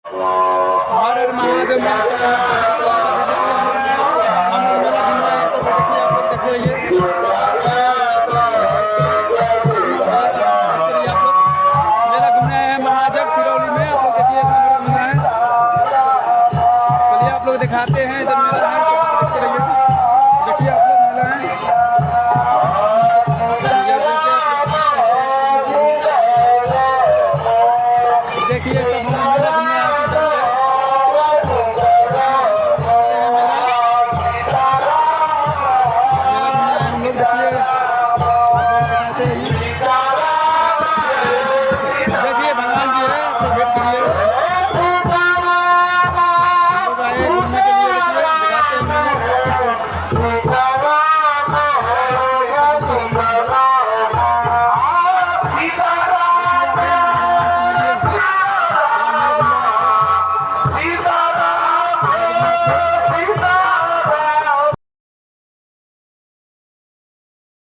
हर हर महादेव मोर्चा हम लोग मेला सुन रहे हैं। सब देखिए, आप लोग देखते रहिए। मेला घूमने आए हैं महाजग सिरौली में। आप लोग देखिए इतना बड़ा मेला है। चलिए आप लोग दिखाते हैं जब मेला है। देखते रहिए, देखिए आप लोग मेला है। देखिए सब हम मेला घूमने आए थे। देखिए भगवान जी है, तो वेट करिए। लोग आए घूमने के लिए। देखिए दिखाते हैं मेला। सीता